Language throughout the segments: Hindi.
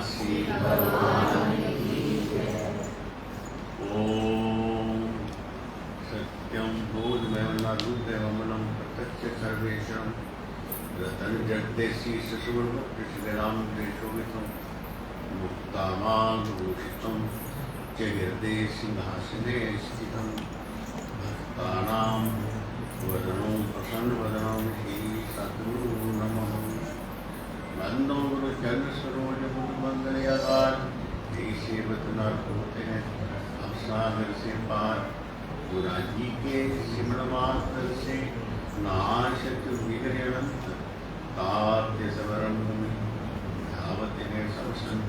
निवासी भगवान की जय। ओम सत्यम बोधमयमरूपमलं प्रत्यक्ष सर्वेशं रतन जगदेशी ससुरभक्तिराम देशोवितं मुक्तामाघोषितं च हृदय सिंहासने स्थितं भक्तानां वदनं प्रसन्नवदनं श्री सद्गुरु नमः। वंदो गुरु चरण सरोज मंगलयाकार सेवत नर होते हैं अब सागर से पार। गुरा जी के सिमरण मात्र से नाशक विग्रहंत ताप्य सवरम धावत है सब संत।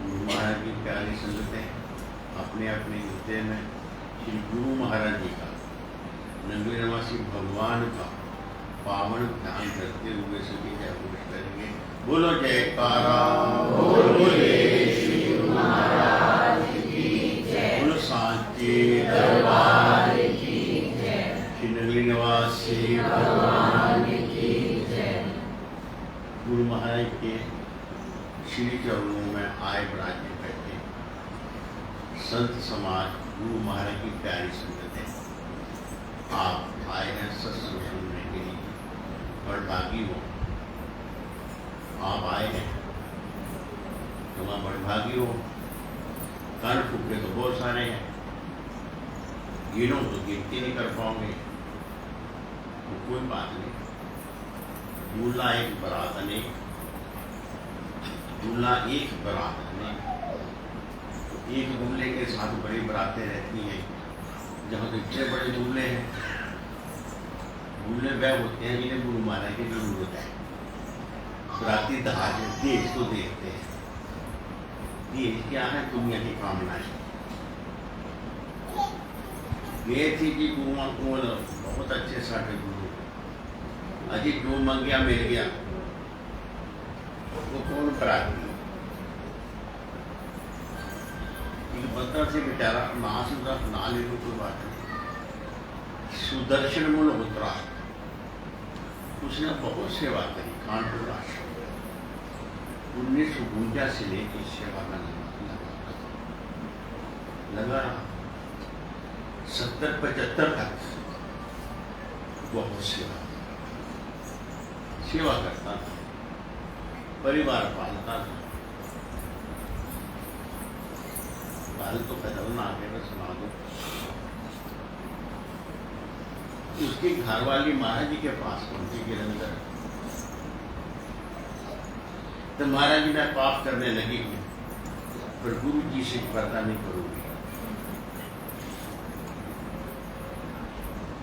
महाराज की प्यारी संगतें अपने अपने हृदय में श्री गुरु महाराज जी का नगरी निवासी भगवान का पावन ध्यान करते हुए सभी जय घोष करेंगे। बोलो जयकारा बोले श्री गुरु महाराज की जय। बोलो सांचे दरबार की जय। श्री नगरी निवासी भगवान की जय। गुरु महाराज के श्री चरणों में आए विराजे बैठे संत समाज गुरु महाराज की प्यारी संगत है। आप आए हैं सत्संग सुनने के लिए, बड़भागी हो आप आए हैं, तुम बड़भागी हो। कान फूके तो बहुत सारे हैं, गिनो तो गिनती नहीं कर पाओगे, तो कोई बात नहीं। दूल्हा एक बारात अनेक, दूल्हा एक बारात अनेक। एक दूल्हे के साथ बड़ी बरातें रहती हैं। जहाँ तो इतने बड़े दूल्हे हैं, दूल्हे वह होते हैं जिन्हें गुरु महाराज की जरूरत है। बराती दहाज देश को देखते हैं। देश क्या है? दुनिया की कामनाएं। ये थी कि गुरुआ को बहुत अच्छे साढ़े गुरु अजी जो मंग गया मिल गया, वो कौन बराती बंदा से बेचारा ना सुधर ना ले लो कोई बात नहीं। सुदर्शन मूल उतरा, उसने बहुत सेवा करी। कानपुर आश्रम 1952 से लेकर सेवा में लगा रहा। 70-75 तक बहुत सेवा करता था, परिवार पालता था। बाल तो बदलना आगे में सुना दो। उसकी घरवाली महाराज जी के पास पहुंची गिरंदर, तो महाराज जी मैं पाप करने लगी हूँ, पर गुरु जी से पर्दा नहीं करूंगी।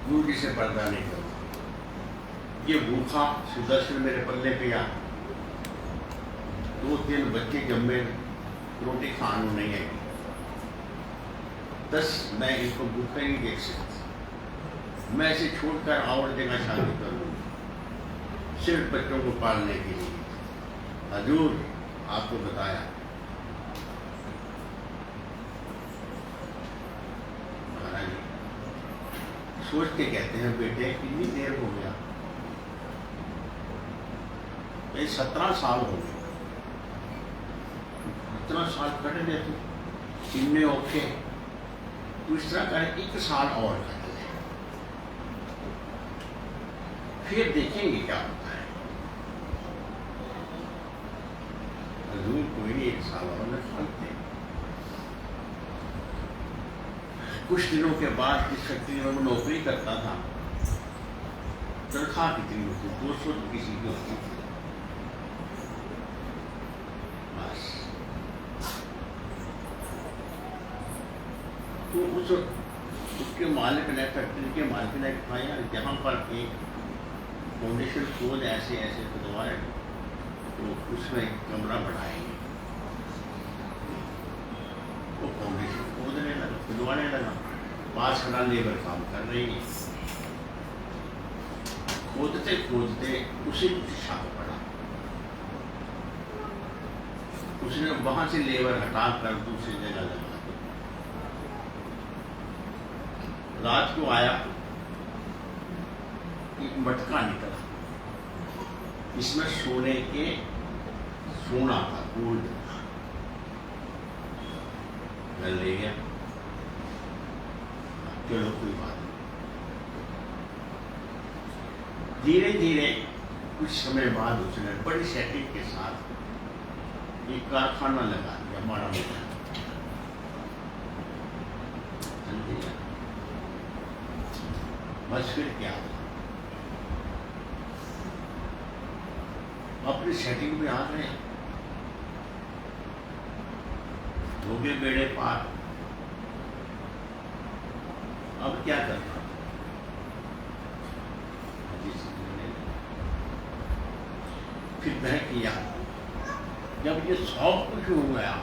गुरु जी से पर्दा नहीं करूंगी। ये भूखा सुदर्शन मेरे पल्ले पे आ, 2-3 बच्चे जम्मे, रोटी खानू नहीं है, 10 मैं इसको भूखा ही देख सकती। मैं इसे छोड़कर और जगह शादी करूंगी सिर्फ बच्चों को पालने के लिए। हजूर आपको बताया। महाराज सोच के कहते हैं बेटे कितनी देर हो गया? 17 साल हो गए। इतना साल कट गए थे, इनने औखे तो इस तरह का 1 साल और कर ले, फिर देखेंगे क्या होता है। हजूर कोई नहीं, 1 साल और न चलते। कुछ दिनों के बाद जिस फैक्ट्री में वो नौकरी करता था, तनख्वाह कितनी होती? 200 तो किसी की होती थी बस। तो उसके मालिक ने, फैक्ट्री के मालिक ने कहा जहाँ पर एक फाउंडेशन खोद ऐसे ऐसे खुदवाए तो उसमें एक कमरा बढ़ाएंगे। वो फाउंडेशन खोदने लगा, खुदवाने लगा। 5 खड़ा लेबर काम कर रही है। खोदते खोदते उसी दिशा को पड़ा। उसने वहां से लेबर हटा कर दूसरी जगह लगा। रात को आया, एक मटका निकला, इसमें सोने के सोना था, गोल्ड था। घर ले गया, चलो कोई बात नहीं। धीरे धीरे कुछ समय बाद उसने बड़ी सेटिंग के साथ एक कारखाना लगा दिया, माड़ा मोटा। बस फिर क्या, अपनी सेटिंग में आ गए, हो गए बेड़े पार। अब क्या करना, फिर तय किया। जब ये सब कुछ हो गया,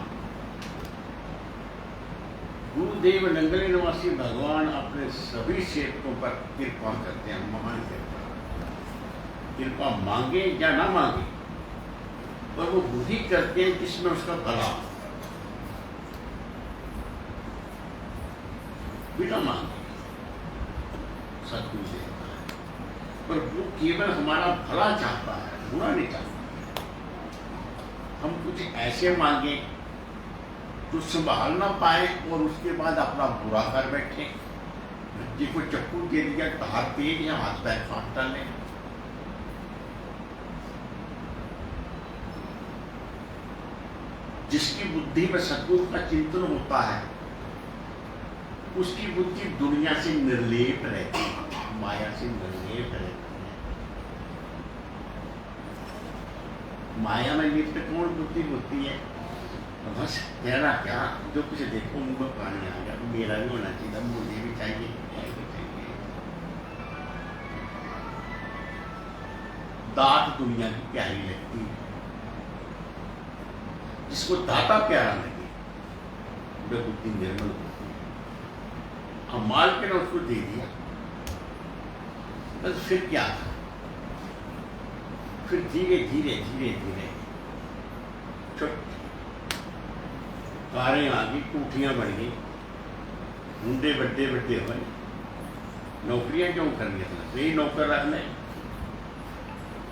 गुरुदेव नंगले निवासी भगवान अपने सभी सेवकों पर कृपा करते हैं, महान कृपा मांगे या ना मांगे, पर वो बुद्धि करते हैं जिसमें उसका भला, बिना मांगे सब कुछ देता है। पर वो केवल हमारा भला चाहता है, बुरा नहीं चाहता। हम कुछ ऐसे मांगे तो संभाल ना पाए और उसके बाद अपना बुरा कर बैठे। बच्चे को चक्कू दे दिया, धार तेज या हाथ पैर काट डाले। जिसकी बुद्धि में सद्गुरु का चिंतन होता है, उसकी बुद्धि दुनिया से निर्लेप रहती है, माया से निर्लेप रहती है। माया में लिप्त कौन बुद्धि होती है? बस कहना क्या, जो कुछ देखो मुंह में पानी आ गया, मेरा भी होना चाहिए, मुझे भी चाहिए, भी चाहिए। दात दुनिया की प्यारी लगती है, जिसको दाता प्यारा लगे वो बुद्धि निर्मल होती है। अब माल के ने उसको दे दिया, बस फिर क्या था? फिर धीरे धीरे धीरे धीरे कारें आ गई, कोठियां बढ़ गई, मुंडे बड्डे बड्डे हुए। नौकरियां क्यों करनी है? यही नौकर रख लें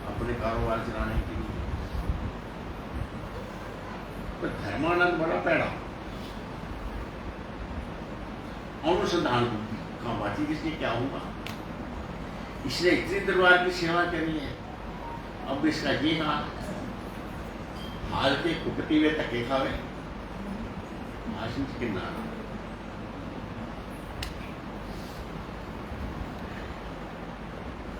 अपने कारोबार चलाने के लिए। तो धर्मानंद बड़ा पैड़ा अनुसंधान बुद्धि कहाँ बाती, किसने क्या होगा? इसने इतनी दरबार की सेवा करी है, अब इसका ये हाल के कुकती हुए धक्के खावे, आशीष के नाम।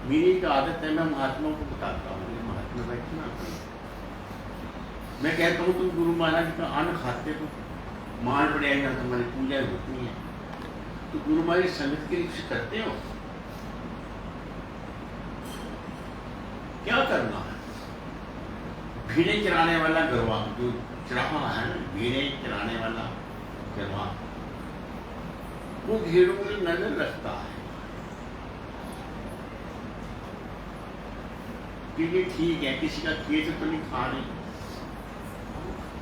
मेरी एक आदत है, मैं महात्माओं को बताता हूँ, महात्मा बैठना, मैं कहता हूँ तुम गुरु महाराज का अन्न खाते हो, मान पड़ेगा, तुम्हारी पूजा होती है, तो गुरु महाराज संगत के लिए कुछ करते हो? क्या करना है? भीड़े चराने वाला गरवा, जो चराहा है ना, भीड़े चराने वाला गरवा, वो भेड़ों की नजर रखता है कि ये ठीक है, किसी का खेत तो नहीं खा रही,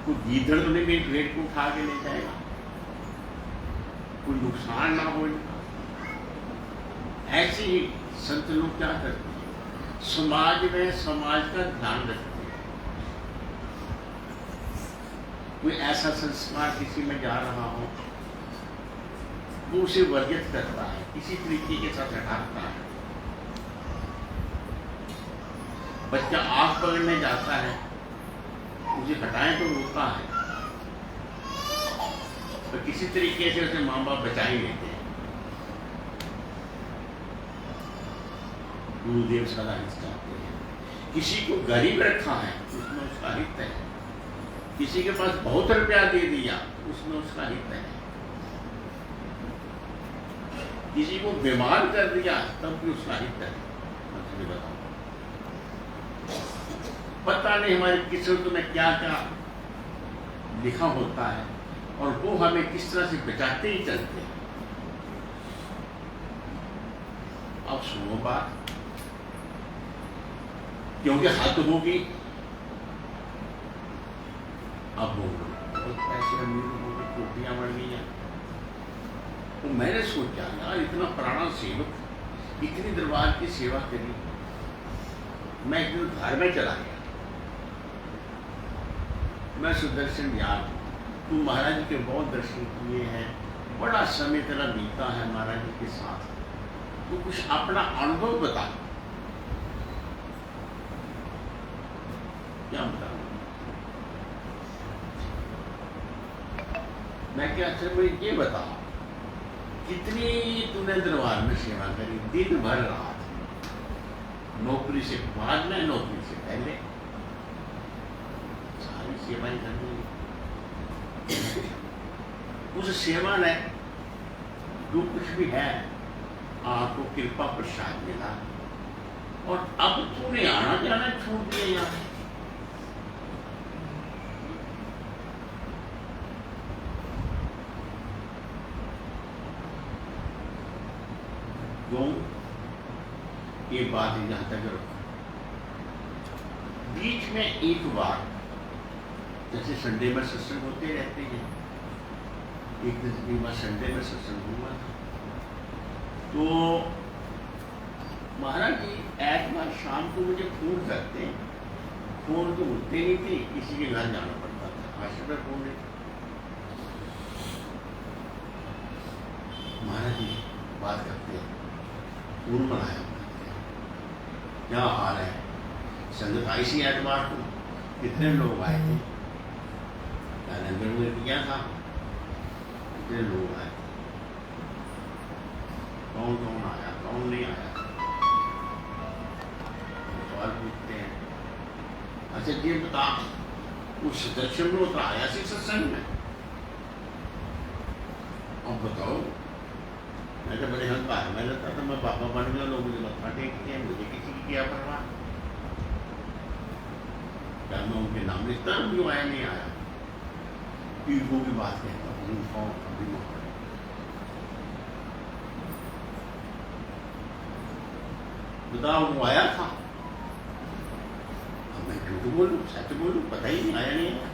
कोई गीदड़ तो नहीं मेरी भेड़ को उठा के ले जाएगा, कोई नुकसान ना हो। ऐसे ही संत लोग क्या करते हैं, समाज में समाज का ध्यान रखते हैं। कोई ऐसा संस्कार किसी में जा रहा हो, वो उसे वर्जित करता है, किसी तरीके के साथ हटाता है। बच्चा आंख पकड़ने जाता है, उसे हटाएं तो रोता है, तो किसी तरीके से उसे माँ बाप बचा ही लेते हैं। गुरुदेव सदा हित चाहते हैं। किसी को गरीब रखा है, उसमें उसका हित है। किसी के पास बहुत रुपया दे दिया, उसमें उसका हित है। किसी को बीमार कर दिया, तब भी उसका हित है। मैं तुम्हें बताऊं, पता नहीं हमारी किस्मत में क्या क्या लिखा होता है, और वो हमें किस तरह से बचाते ही चलते हैं। अब सुनो बात, क्योंकि हद होगी, अब वो बहुत पैसे अमीर हो गए, कोठियां बढ़ गई हैं। तो मैंने सोचा यार, इतना पुराना सेवक, इतनी दरबार की सेवा करी, मैं एक दिन घर में चला गया। मैं सुदर्शन याद तू महाराज जी के बहुत दर्शन किए हैं, बड़ा समय तेरा बीता है महाराज जी के साथ, तू कुछ अपना अनुभव बता। क्या बताऊं मैं? क्या अच्छा भाई ये बता, कितनी तूने दरबार में सेवा करी? दिन भर रात, नौकरी से बाद में, नौकरी से पहले, सारी सेवाएं करनी। उस सेवा ने जो कुछ भी है आपको कृपा प्रसाद मिला, और अब तूने आना जाना छोड़ दिया यार। क्यों? ये बात यहां तक रखो। बीच में एक बार जैसे संडे में सत्संग होते रहते हैं, एक दिन में संडे में सत्संग हुआ था, तो महाराज जी ऐतवार शाम को मुझे फोन करते हैं। फोन तो उठते नहीं थे, किसी के घर जाना पड़ता था। आज सुबह फोन नहीं। महाराज जी बात करते हैं, फोन बनाया, क्या हाल है? संगत आई सी ऐतवार को, कितने लोग आए थे? लंगर में किया था, कितने लोग आए? कौन कौन आया, कौन नहीं आया? सवाल पूछते हैं। अच्छा ये बता, उस दर्शन में तो आया सी सत्संग में? अब बताओ। मैं तो बड़े हंकार में रहता था, मैं बाबा बन गया, लोग मुझे मत्था टेकते हैं, मुझे किसी की क्या परवाह? क्या मैं उनके नाम लिखता हूँ जो आया नहीं आया? ईगो की बात कहता हूँ, अभी बताओ वो आया था? अब मैं झूठ बोलूं सच बोलूं? पता ही नहीं, आया नहीं आया।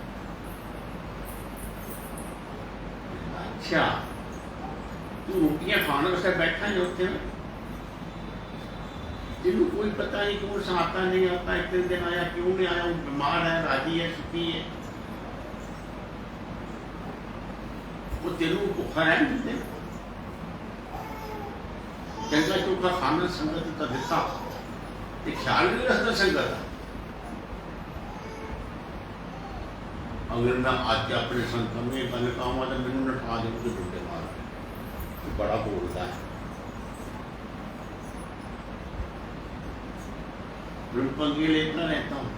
अच्छा तू रोटियां खाने से बैठा है होते में, जिन्हें कोई पता नहीं कौन सा आता नहीं आता, इतने दिन आया क्यों नहीं आया, बीमार है, राजी है, सुखी है, वो तेरू भूखा है नहीं? चंगा चोखा खाना संगत का दिता, एक ख्याल नहीं रखता संगत। अगर मैं आज अपने संत में मैंने कहा तो मैंने नठा दे, मुझे ढूंढे मार, तो बड़ा बोलता है। पंक्ति लेता रहता हूँ।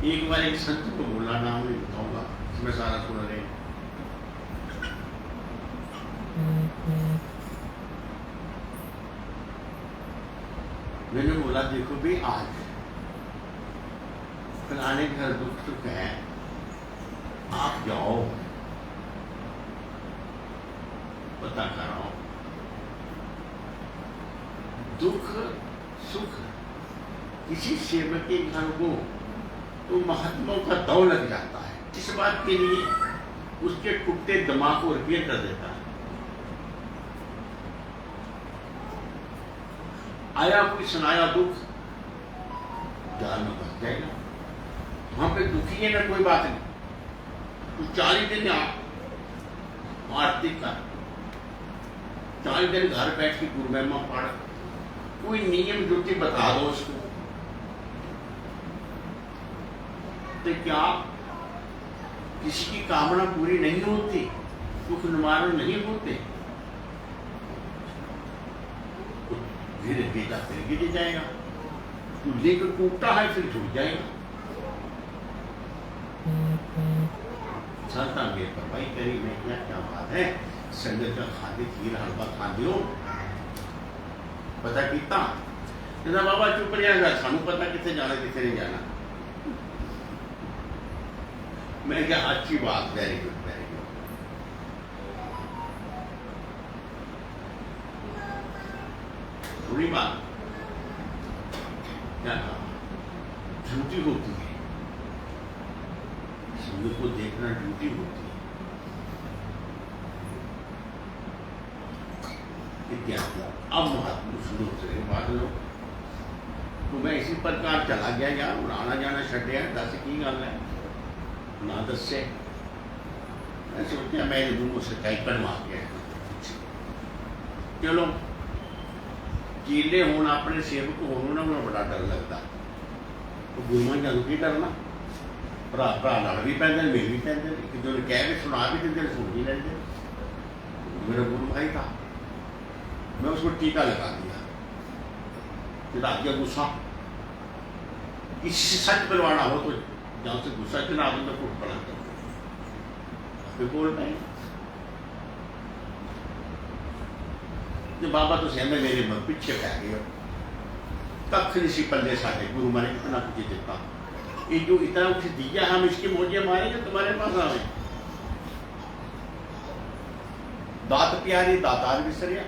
एक बार एक संत को बोला, नाम नहीं बताऊंगा, इसमें सारा सुन रहे। मैंने बोला देखो भी आज फलाने घर दुख सुख है, आप जाओ पता कराओ। दुख सुख किसी सेवक के घर को तो महात्माओं का दौड़ लग जाता है, इस बात के लिए उसके टूटते दिमाग को रिपेयर कर देता है। आया कोई सुनाया दुख, जाल में फंस जाएगा। वहां पे दुखी है ना, कोई बात नहीं, तू 40 दिन आरती कर, 40 दिन घर बैठ के गुरुमहिमा पढ़, कोई नियम ड्यूटी बता दो उसको, तो क्या किसी की कामना पूरी नहीं होती, दुख निवारण नहीं होते? धीरे धीरे फिर गिर जाएगा, तू लेकर टूटता है फिर छूट जाएगा। चलता मेरे परवाही करी, मैं क्या बात है, संगत का खाते खीर हलवा खा दियो, पता कितना बाबा चुप रहेगा, सानू पता कितने जाना कितने नहीं जाना। मैं क्या अच्छी बात, वेरी गुड वेरी गुड। थोड़ी बात क्या कहा, ड्यूटी होती है, संगत को देखना ड्यूटी होती है, इत्यादि। अब महात्मा शुरू से बात लो, तो मैं इसी प्रकार चला गया यार, आना जाना छड़िया, दस की गल है ना, दसे मैं सोचा मैं दूँ सच्चाई कड़वा के चलो चीले होने अपने सेवक होने ना मैं बड़ा डर लगता तो गुरुआ जन की डरना भरा भरा लड़ भी पैंदे मिल भी पैंदे एक दूसरे कह के सुना भी देंगे सुन भी लेंगे। मेरा गुरु भाई था मैं उसको टीका लगा दिया फिर आ गया गुस्सा किसी से सच बुलवाना हो तो जहाँ से गुस्सा चला तो मैं फुट पड़ा फिर बोल पाए बाबा तो सहमे मेरे पीछे पै गए कख नहीं सी पल्ले साढ़े गुरु माने इतना कुछ देता ये जो इतना कुछ दिया हम इसके मोजे मारेंगे तुम्हारे पास आवे दात प्यारी दातार विसरिया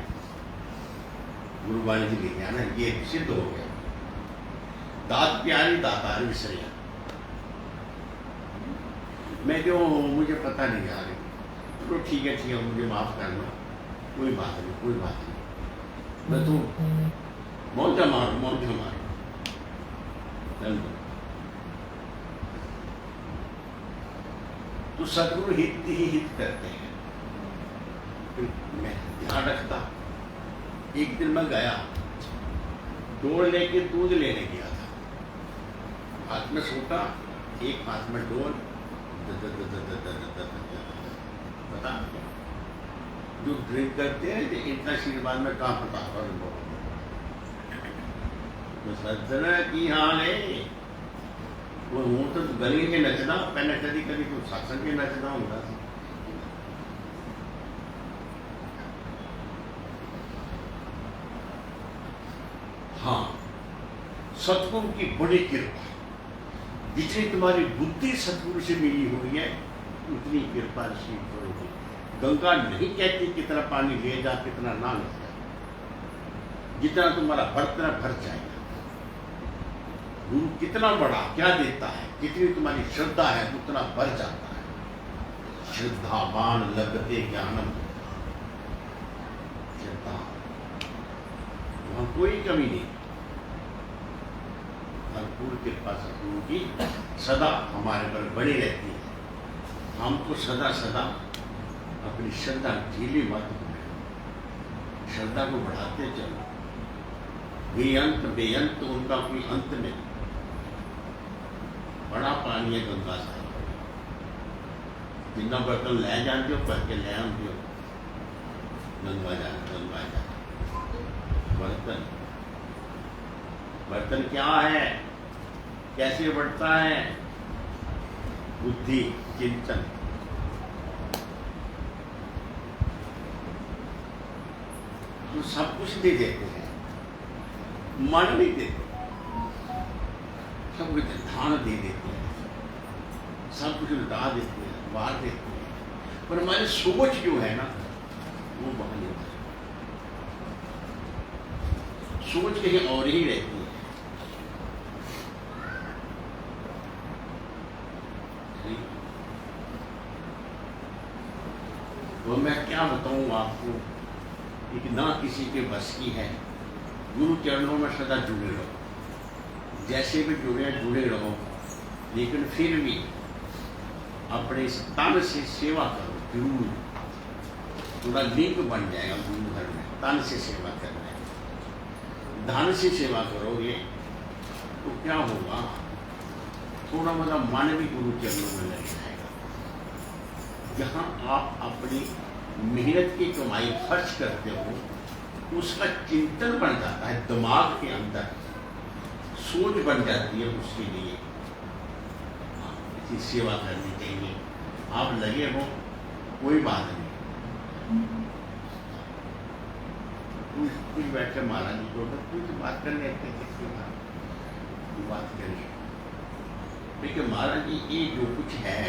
गुरु वाले जी लिखा ना ये सिद्ध हो गया दात प्यारी दातार विसरिया। मैं जो मुझे पता नहीं यार चलो ठीक है मुझे माफ कर लो कोई बात नहीं मैं तो मौजा मारो चल दो तो सदगुरु हित ही हित करते हैं। मैं ध्यान रखता एक दिन मैं गया डोल लेके दूध लेने गया था हाथ में सोटा एक हाथ में डोल पता जो ड्रिंक करते हैं जो इतना आशीर्वाद में कहाँ पता तो सज्जन की हाल है वो हूँ तो गली में नचना पहले कभी कभी तो सत्संग में नचना होता था। हाँ सतगुरु की बड़ी कृपा जितनी तुम्हारी बुद्धि सतगुरु से मिली हुई है उतनी कृपा ऋषि करोगे। गंगा नहीं कहती कितना पानी ले जा कितना ना ले जा जितना तुम्हारा बर्तना भर जाएगा। गुरु कितना बड़ा क्या देता है जितनी तुम्हारी श्रद्धा है उतना भर जाता है। श्रद्धावान लगते ज्ञानम श्रद्धा वहां कोई कमी नहीं भरपूर कृपा सतगुरु की सदा हमारे पर बनी रहती है। हमको सदा सदा अपनी श्रद्धा ढीली मत करें श्रद्धा को बढ़ाते चलो बेअंत उनका कोई अंत नहीं। बड़ा पानी है गंगा साहब जिन्ना बर्तन लै जाते हो भर के लै आते हो गंगा जा बर्तन क्या है कैसे बढ़ता है बुद्धि चिंतन। तो सब कुछ दे देते हैं मन नहीं देते सब कुछ धान दे देते हैं सब कुछ लुटा देते हैं मार देते हैं पर हमारी सोच जो है ना वो वहां नहीं होती सोच कहीं और ही रहती है। वो मैं क्या बताऊं आपको कि ना किसी के बस की है। गुरु चरणों में सदा जुड़े रहो जैसे भी जुड़े रहो लेकिन फिर भी अपने तन से सेवा करो जरूर पूरा लिंक बन जाएगा गुरु घर में तन से सेवा करना है। धन से सेवा करोगे तो क्या होगा थोड़ा मतलब मन भी गुरु चरणों में लग जाएगा। जहाँ आप अपनी मेहनत की कमाई खर्च करते हो उसका चिंतन बन जाता है दिमाग के अंदर सोच बन जाती है उसके लिए इसकी सेवा करनी चाहिए। आप लगे हो कोई बात नहीं कुछ बैठ कर महाराज जी को कुछ बात कर लेते बात करें लेकिन महाराज जी ये जो कुछ है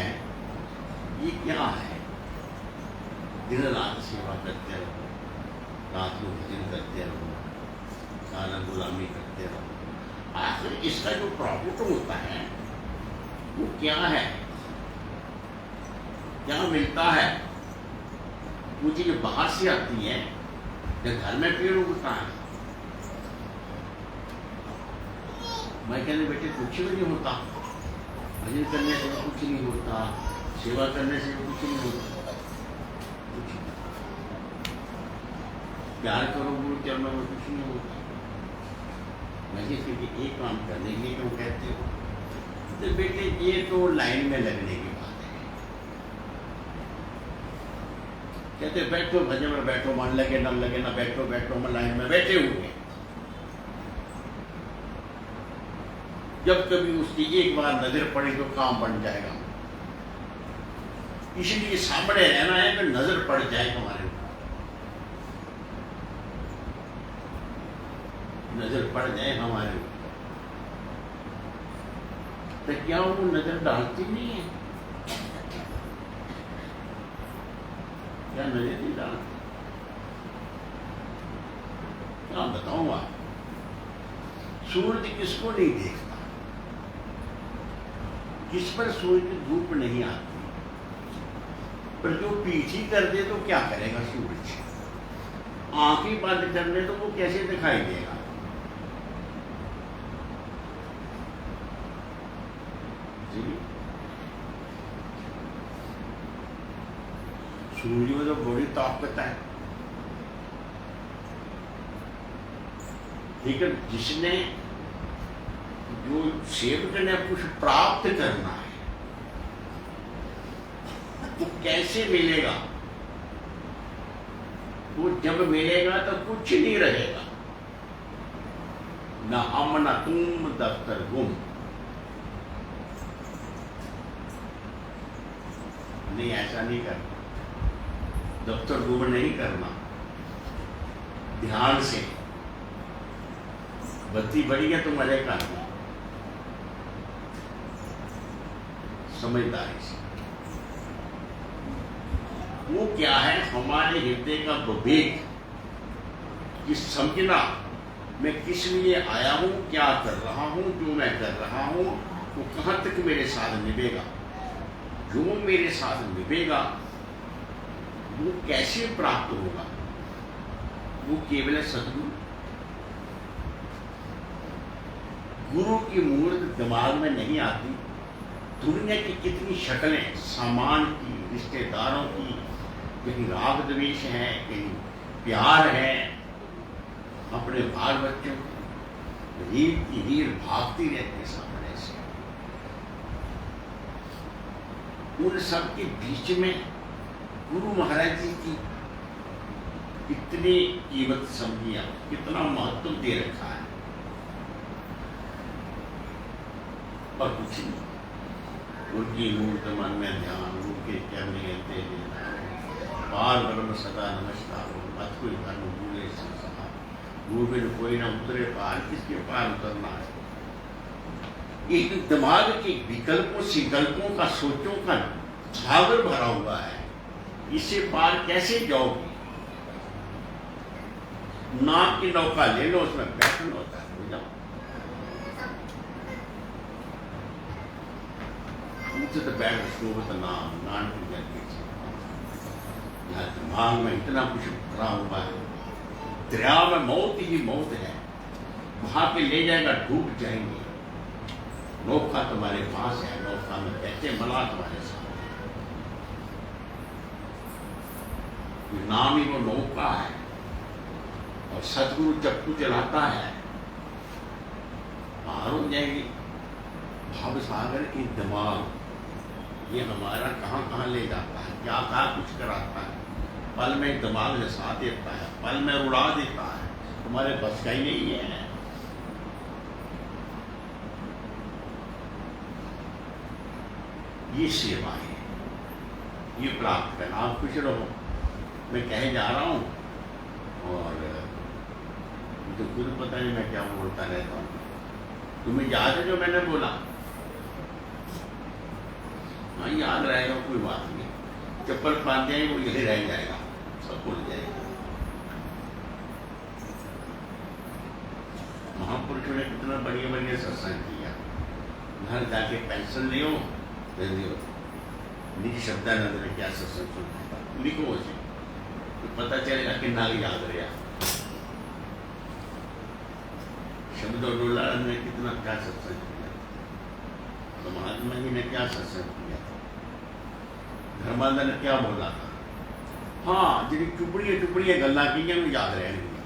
ये क्या है। दिन रात सेवा करते रहो रात को भजन करते रहो सारा गुलामी करते रहो आखिर इसका जो प्रॉफिट होता है वो क्या है क्या मिलता है। वो चीज बाहर से आती है या घर में पेड़ उगता है। मैं कहने बेटे कुछ भी नहीं होता भजन करने से कुछ नहीं होता सेवा करने से कुछ नहीं होता कुछ नहीं। प्यार करो गुरु चरणों में, कुछ नहीं होता। वैसे क्योंकि एक काम करने के लिए क्यों कहते हो? तो बेटे ये तो लाइन में लगने की बात है। कहते बैठो भजन में बैठो, मन लगे न लगे ना बैठो, बैठो में लाइन में बैठे हुए। जब कभी उसकी एक बार नजर पड़े तो काम बन जाएगा। इसलिए सामने रहना है कि नजर पड़ जाए हमारे ऊपर, नजर पड़ जाए हमारे ऊपर। तो क्या वो नजर डालती नहीं है? क्या नजर नहीं डालती? क्या बताऊंगा? सूरज किसको नहीं देखता, किस पर सूरज की धूप नहीं आती, पर जो पीछे कर दे तो क्या करेगा सूरज? आंखें बंद कर दे तो वो कैसे दिखाई देगा? सूर्य में तो बड़ी ताकत है, लेकिन जिसने जो सेवक ने कुछ प्राप्त करना है वो कैसे मिलेगा? वो जब मिलेगा तो कुछ नहीं रहेगा, न हम न तुम दफ्तर गुम। नहीं, ऐसा नहीं करना, दफ्तर गुम नहीं करना। ध्यान से बत्ती बड़ी है तो मजे करना, समझदारी से। वो क्या है? हमारे हृदय का विवेक, कि समझना मैं किस लिए आया हूं, क्या कर रहा हूं, जो मैं कर रहा हूं वो कहां तक मेरे साथ निभेगा। जो मेरे साथ निभेगा वो कैसे प्राप्त होगा? वो केवल सदगुरु, गुरु की मूर्त दिमाग में नहीं आती। दुनिया की कितनी शक्लें, सामान की, रिश्तेदारों की, कहीं राग द्वेष है, कहीं प्यार है, अपने बाल बच्चों की रीढ़ की रीढ़ भागती रहती है सामने से। उन सब के बीच में गुरु महाराज जी की कितनी कीमत समझिया, कितना महत्व दे रखा है। और कुछ नहीं, उनकी मूर्त मन में ध्यान, उनके चरणे तेज बार ब्रह्म सदा नमस्कार हो, मत कोई धन भूले संसार, भूमिन कोई ना उतरे पार, किसके पार उतरना है? एक दिमाग के विकल्पों संकल्पों का, सोचों का सागर भरा हुआ है, इससे पार कैसे जाओगे? नाव की नौका ले लो, उसमें बैठना होता है, हो जाओ। तो बैठ सोवत नाम नान की जाती है। यहाँ दिमाग में इतना कुछ भरा हुआ है, दरिया में मौत ही मौत है, वहां पे ले जाएगा, डूब जाएंगे। नौका तुम्हारे पास है, नौका में कैसे मला तुम्हारे साथ, नाम ही वो नौका है। और सतगुरु चप्पू चलाता है, पार हो जाएगी। भाव सागर की दिमाग ये हमारा कहाँ कहाँ ले जाता है, क्या क्या कुछ कराता है, पल में दिमाग जसा देता है, पल में उड़ा देता है, तुम्हारे बस का ही नहीं है। ये सेवा है, ये प्राप्त करना। आप खुश रहो, मैं कहे जा रहा हूँ और तो खुद पता नहीं मैं क्या बोलता रहता हूँ। तुम्हें याद है जो मैंने बोला? हाँ, याद रहेगा, कोई बात नहीं। चप्पल फाड़ जाए वो यही रह जाएगा, सब भूल जाएगा। महापुरुषों ने कितना बढ़िया बढ़िया सत्संग किया। घर जाके पेंशन लियो, निजी शब्दानंद ने क्या सत्संग सुना, लिखो उसे, तो पता चलेगा कि नाली याद रहा। शब्दोल्लाल ने कितना क्या सत्संग किया, तो महात्मा जी ने क्या सत्संग किया, धर्मानंद ने क्या बोला था, हाँ जी टुकड़ियां टुकड़ियां गल्लां कईयां नूं याद रहणगियां,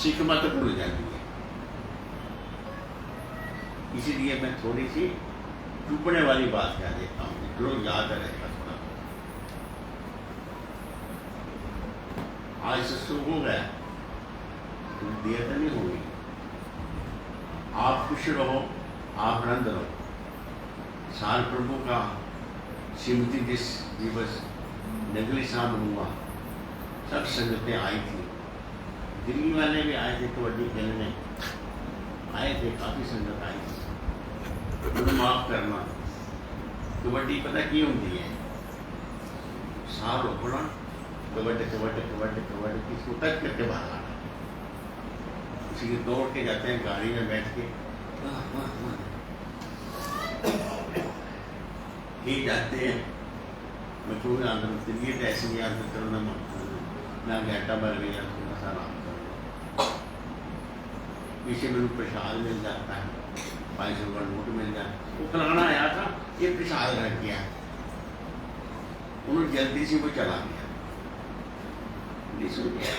सिख मत भुल जाती है। इसीलिए मैं थोड़ी सी चुपने वाली बात कह देता हूँ, लोग याद रहेगा थोड़ा। आज से शुरू हो गया, तुम देर तो नहीं होगी। आप खुश रहो, आप आनंद रहो। साल प्रभु का स्मृति दिवस नगली शाम हुआ, सब संगतें आई थी, दिल्ली वाले भी आए थे, कबड्डी खेलने आए थे, काफ़ी संगत आई थी। तो माफ करना, कबड्डी पता की होती है, सार रोकना, कबड्डी कबड्डी कबड्डी कबड्डी किसको टच करके बाहर आना, उसी दौड़ के जाते हैं गाड़ी में बैठ के ही जाते हैं। मैं क्यों आंदोलन दिल्ली तो ऐसे नहीं आंदोलन करना मैं घंटा भर गया, थोड़ा सा आराम करूँगा, पीछे मेरे प्रसाद मिल जाता है, 500 का नोट मिल जाता है। वो फलाना आया था, ये प्रसाद रख गया, उन्होंने जल्दी से वो चला गया, नहीं सुन गया,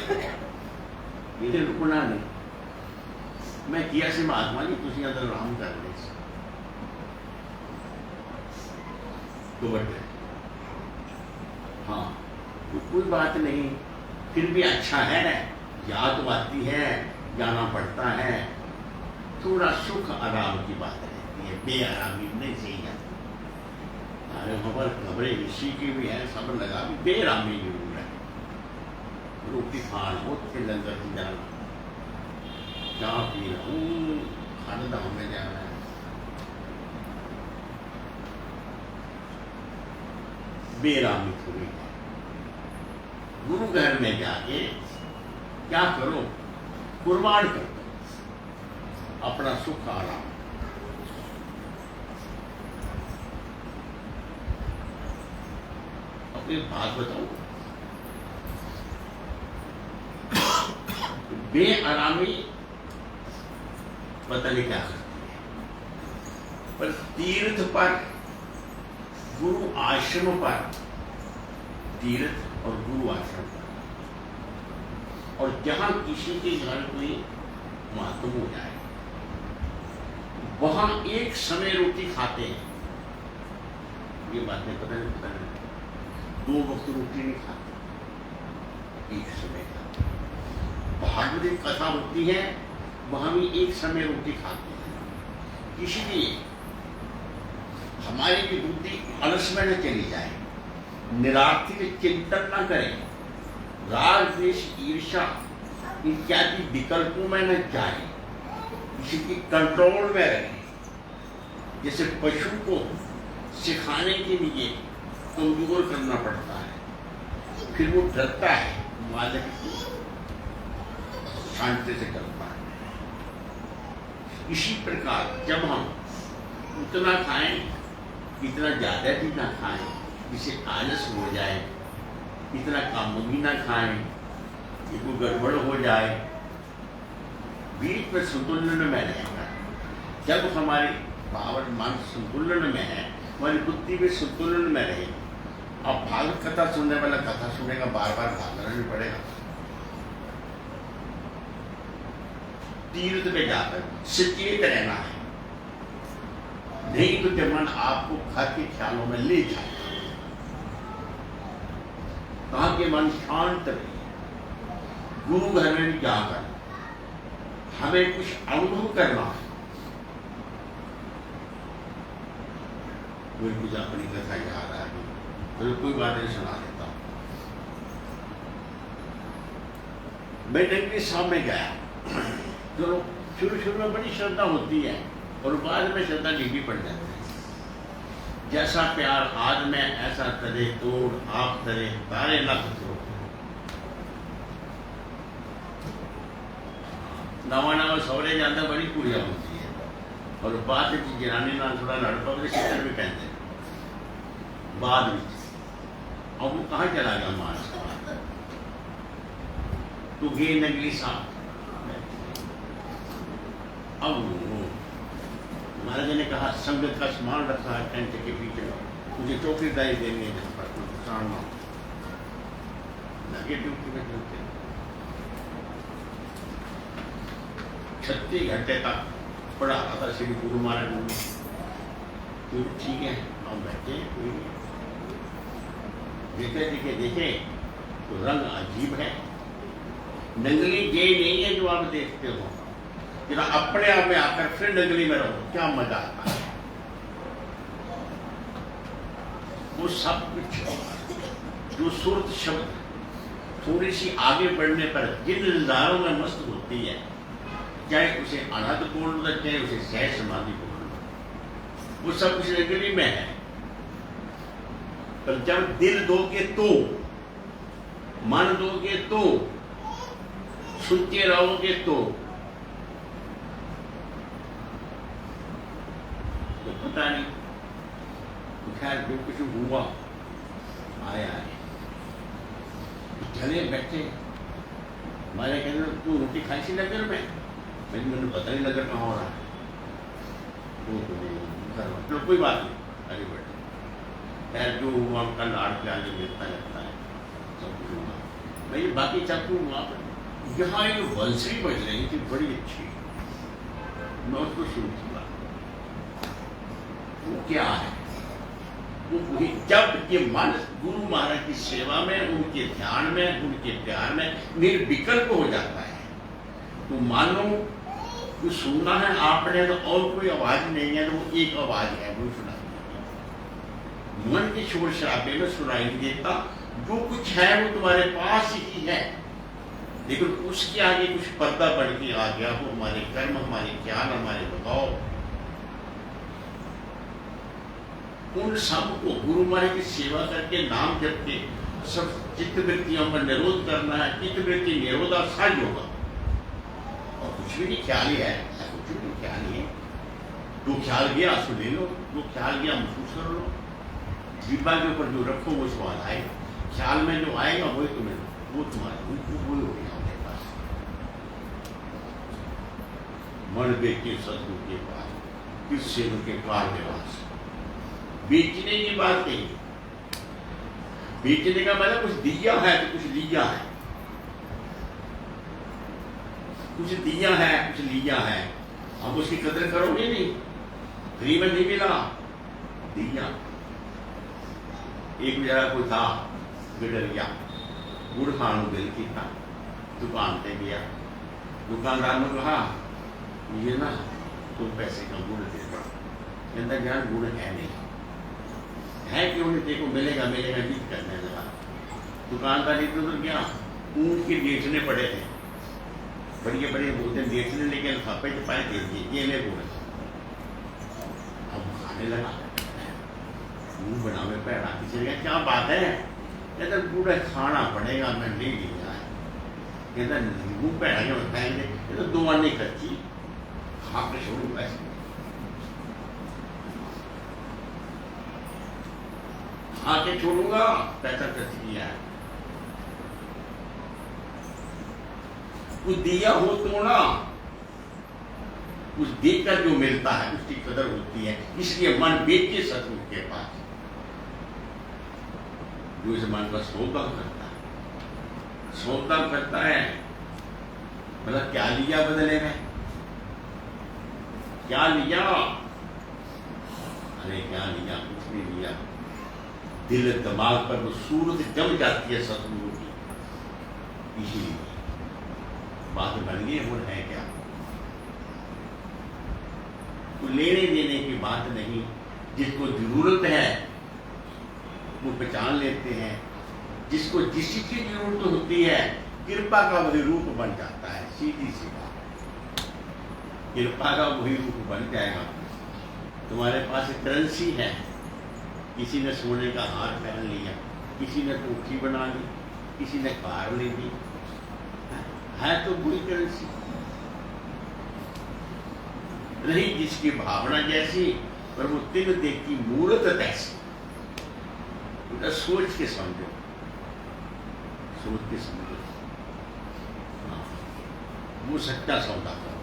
ये रुकना नहीं। मैं किया से महात्मा जी तुम अंदर आराम कर ले तो बट हाँ तो कोई बात नहीं, फिर भी अच्छा है, याद तो आती है, जाना पड़ता है, थोड़ा सुख आराम की बात रहती है, बेआरामी नहीं चाहिए। अरे खबरें इसी की भी है, सब लगा भी बेआरामी जरूर है। रोटी खान होते लंगर की जाना, चाह पी रहा हूँ, खाने दाम में जाना है, बेरामी थोड़ी है। गुरु घर में जाके क्या करो, कुर्बान करो अपना सुख आराम। अपनी बात बताओ, बेआरामी पता नहीं क्या करती है, पर तीर्थ पर, गुरु आश्रम पर, तीर्थ और गुरु आश्रम पर, और जहां किसी के घर कोई मातम हो जाए, वहां एक समय रोटी खाते हैं, ये बातें पता नहीं, 2 वक्त रोटी नहीं खाते, एक समय खाते। भागवत कथा होती है, वहां भी एक समय रोटी खाते हैं। इसलिए हमारी भी बुद्धि अलस में न चली जाए, निरार्थिक चिंतन न करें, राग द्वेष ईर्ष्या इत्यादि विकल्पों में न जाए, इसकी कंट्रोल में रहे। जैसे पशु को सिखाने के लिए कमजोर करना पड़ता है, फिर वो डरता है, मालिक को शांति से करता है। इसी प्रकार जब हम उतना खाएं, इतना ज्यादा भी ना खाएं जिसे आलस हो जाए, इतना कम भी ना खाएं कि कोई गड़बड़ हो जाए, बीच में संतुलन में रहेगा। जब हमारी पावर मन संतुलन में है, हमारी बुद्धि भी संतुलन में रहेगी। अब भागवत कथा सुनने वाला कथा सुनेगा, बार बार भागना नहीं पड़ेगा। तीर्थ पे जाकर सचेत रहना है, नहीं तो जब मन आपको घर के ख्यालों में ले जाएगा। कहा कि मन शांत रहे, गुरु घर में जाकर हमें कुछ अनुभव करना है। मुझे कुछ अपनी कथा याद आ गई, तो कोई बात नहीं सुना देता हूं। मैं डंगरी साहब में गया, चलो शुरू में बड़ी श्रद्धा होती है और बाद में श्रद्धा ढीली पड़ जाती है। जैसा प्यार आज में ऐसा तरे तोड़, आप तरे तारे लख तोड़। नवा सौरे जाता बड़ी कुड़िया होती है, और बाद में जनानी ना थोड़ा लड़ पवे शिकर भी पहनते बाद में। अब वो कहाँ चला गया मानस, तो गे नगली साहब। अब महाराज ने कहा संगत का सामान रखा है टेंट के पीछे, मुझे चौकीदारी देनी है जिस पर सामना लगे ड्यूटी में चलते 36 घंटे तक पढ़ा रहा था श्री गुरु महाराज ने। तो ठीक है हम बैठे कोई देखे देखे तो रंग अजीब है। नंगली ये नहीं है जो आप देखते हो, जरा अपने आप में आकर फिर नंगली में रहो, क्या मजा आता है। वो सब कुछ जो सुरत शब्द थोड़ी सी आगे बढ़ने पर जिन नजारों में मस्त होती है, चाहे उसे अनहद बोल लो चाहे उसे सह समाधि बोल लो, वो सब कुछ नगरी में है। पर जब दिल दोगे तो, मन दोगे तो, सुनते रहोगे तो पता नहीं। खैर जो कुछ हुआ आया है, चले बैठे हमारे कहते तू रोटी खाई सी नगर में, मैंने पता नहीं नगर कहाँ हो रहा है। तो कोई बात नहीं, अरे बैठे खैर जो हुआ उनका लाड़ प्यार जो मिलता रहता है सब कुछ हुआ। मैं ये बाकी चाहती हूँ वहाँ पर यहाँ एक बंसरी बज रही थी बड़ी अच्छी, मैं उसको सुनती हूँ। वो क्या है? वो वही जब ये मन गुरु महाराज की सेवा में, उनके ध्यान में, उनके प्यार में निर्विकल्प हो जाता है, तो मानो कुछ सुनना है आपने तो और कोई आवाज नहीं है, तो वो एक आवाज है, वो सुनाई देती। मन के शोर शराबे में सुनाई नहीं देता, जो कुछ है वो तुम्हारे पास ही है, लेकिन उसके आगे कुछ पर्दा बढ़ के आ गया। वो हमारे कर्म, हमारे ज्ञान, हमारे प्रभाव, उन सब को गुरु महाराज की सेवा करके नाम जप के सब चित्त वृत्तियों पर निरोध करना है। चित्त वृत्ति निरोधा सज होगा, और कुछ भी नहीं ख्याल ही है, कुछ भी ख्याल ही है। जो ख्याल गया सो ले लो, जो ख्याल गया महसूस कर लो, जीवा के ऊपर जो रखो वो स्वाद आए, ख्याल में जो आएगा वही तुम्हें, वो तुम्हारा वही हो गया हमारे पास। मन बेचे सदगुरु के पास, किससे उनके पार निवास। बेचने की बात नहीं, बेचने का मतलब कुछ दिया है तो कुछ लिया है, कुछ दिया है कुछ लिया है, अब उसकी कदर करोगे नहीं। फ्री में नहीं मिला, दिया। एक बेचारा कोई था गडरिया, गुड़ खाने को दिल की था, दुकान पे गया, दुकानदार ने कहा ये ना तुम पैसे का गुड़ दे दो। कहता यार गुड़ है नहीं, है क्यों नहीं, देखो मिलेगा मिलेगा जीत करने लगा। दुकानदार इधर उधर गया, ऊँट के बेचने पड़े थे, बढ़िया बढ़िया बोलते बेचने, लेकिन लिफाफे के पाए दे दिए, ये ले गुड़। अब खाने लगा, मुँह बनावे पैड़ा, किसी ने क्या बात है, कहता गुड़ खाना पड़ेगा, मैं नहीं लिया है। कहता मुँह पैड़ा क्यों खाएंगे, कहता 2 आने खर्ची खा के छोड़ू पैसे, खा के छोड़ूंगा, पैसा खर्च किया है। कुछ दिया हो तो ना, कुछ देकर जो मिलता है उसकी कदर होती है, इसलिए मन बेच के सतगुरु के पास जो इस मन का सौदा करता है, सौदा करता है, मतलब क्या लिया बदले में, क्या लिया, अरे क्या लिया, कुछ नहीं लिया। दिल दिमाग पर वो सूरत जम जाती है सतगुरु की, इसीलिए बात बन गई। वो है क्या, तो लेने देने की बात नहीं, जिसको जरूरत है वो पहचान लेते हैं, जिसको जिस चीज की जरूरत होती है कृपा का वही रूप बन जाता है। सीधी सी बात, कृपा का वही रूप बन जाएगा। तुम्हारे पास करेंसी है, किसी ने सोने का हार पहन लिया, किसी ने कोठी बना ली, किसी ने कार ले ली, है तो वही करेंसी रही, जिसकी भावना जैसी पर वो तिल देखी मूर्त तैसी। उनका सोच के समझो, सोच के समझो, वो सच्चा सौदा करो,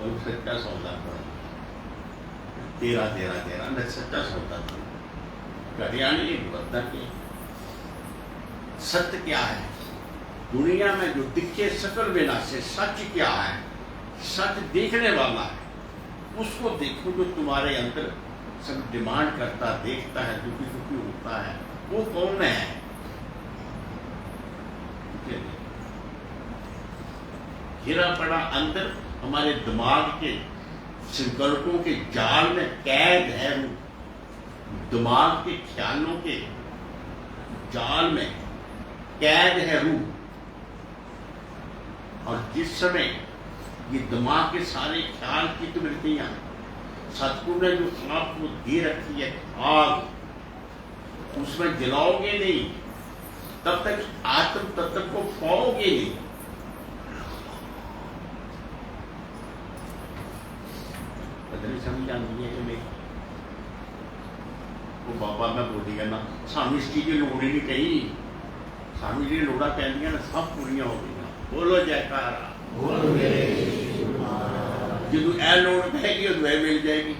और सच्चा सौदा करो, तेरा तेरा तेरा न सच्चा सौदा करो। कल्याणी बदला के सत्य क्या है दुनिया में जो दिखे सकल विनाशे सच क्या है सच देखने वाला है उसको देखो जो तुम्हारे अंदर सब डिमांड करता देखता है दुखी दुखी होता है वो कौन है घिरा पड़ा अंदर हमारे दिमाग के संकल्पों के जाल में कैद है वो दिमाग के ख्यालों के जाल में कैद है रूह और जिस समय ये दिमाग के सारे ख्याल की वृत्तियां सतगुरु ने जो आपको दे रखी है आग उसमें जलाओगे नहीं तब तक आत्म तत्व को पाओगे नहीं बदली समझ आती है कि मैं वो बाबा मैं बोली ना सानू इस चीज की लोड़ ही नहीं कही सानू जी लोड़ा पैंदियां ना सब पूरी हो गई बोलो जयकारा जो ए लोड़ पैगी उदू मिल जाएगी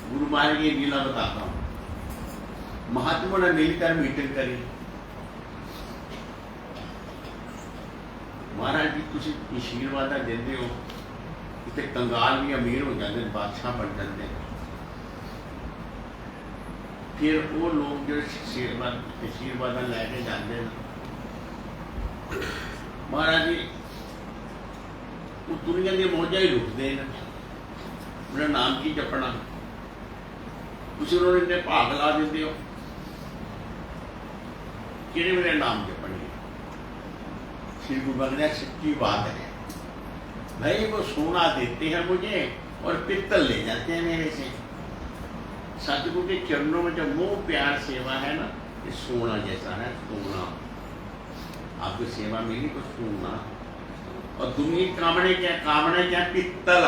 गुरु महाराज की लीला बताता हूं महात्मा ने मिलकर मीटिंग करी महाराज जी तुम आशीर्वाद देंगे हो इतने कंगाल भी अमीर हो जाते बादशाह बन जाते फिर वो लोग जो आशीर्वाद लैके जाते हैं महाराज जी वो दुनिया की मौजा ही लुटते हैं उन्हें नाम की जपना तुम उन्होंने इन्ने भाग ला देते हो कि मेरे नाम जपने श्री गुरु महाराज सच्ची बात है भाई वो सोना देते हैं मुझे और पित्तल ले जाते हैं मेरे से सतगुरु के चरणों में जो मोह प्यार सेवा है ना ये सोना जैसा है सोना आपको सेवा मिली तो सोना और दुनिया कामने क्या पित्तल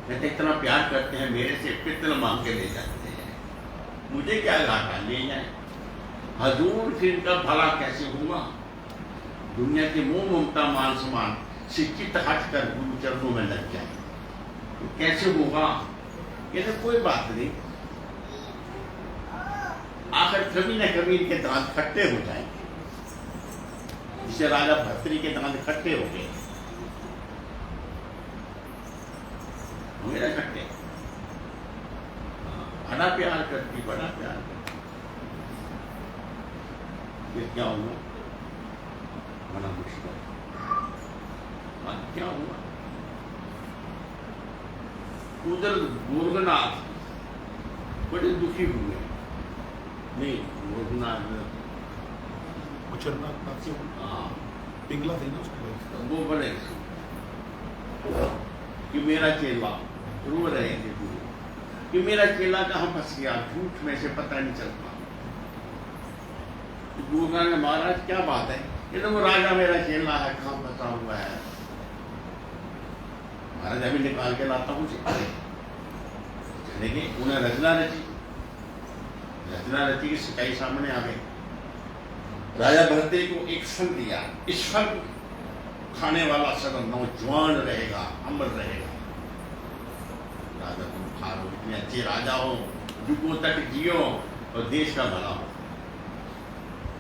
कहते इतना प्यार करते हैं मेरे से पित्तल मांग के ले जाते हैं मुझे क्या घाटा ले जाए हजूर फिर इनका भला कैसे हुआ दुनिया के मोह ममता मान सम्मान शिक्षित हट कर गुरु चरणों में लग जाए तो कैसे होगा ये तो कोई बात नहीं आखिर कभी न कभी इनके दांत खट्टे हो जाएंगे जिसे राजा भर्तरी के दांत खट्टे हो गए होंगे ना खट्टे बड़ा प्यार करती बड़ा प्यार करती फिर क्या हुआ बड़ा मुश्किल क्या हुआ उधर गोरखनाथ बड़े दुखी हुए नहीं गोरखनाथ पिंगला थे ना उसको वो बड़े कि मेरा चेला रो रहे थे गुरु कि मेरा चेला कहाँ फंस गया झूठ में से पता नहीं चलता गुरु ने महाराज क्या बात है ये तो वो राजा मेरा चेला है कहाँ फंसा हुआ है महाराज अभी निकाल के लाता हूँ लेकिन उन्हें रचना रची की सिकाई सामने आ गई राजा भरतरी को एक फल दिया इस फल खाने वाला सदा नौजवान रहेगा अमर रहेगा राजा तुम खा लो इतने अच्छे राजा हो युगों तक जियो और देश का भला हो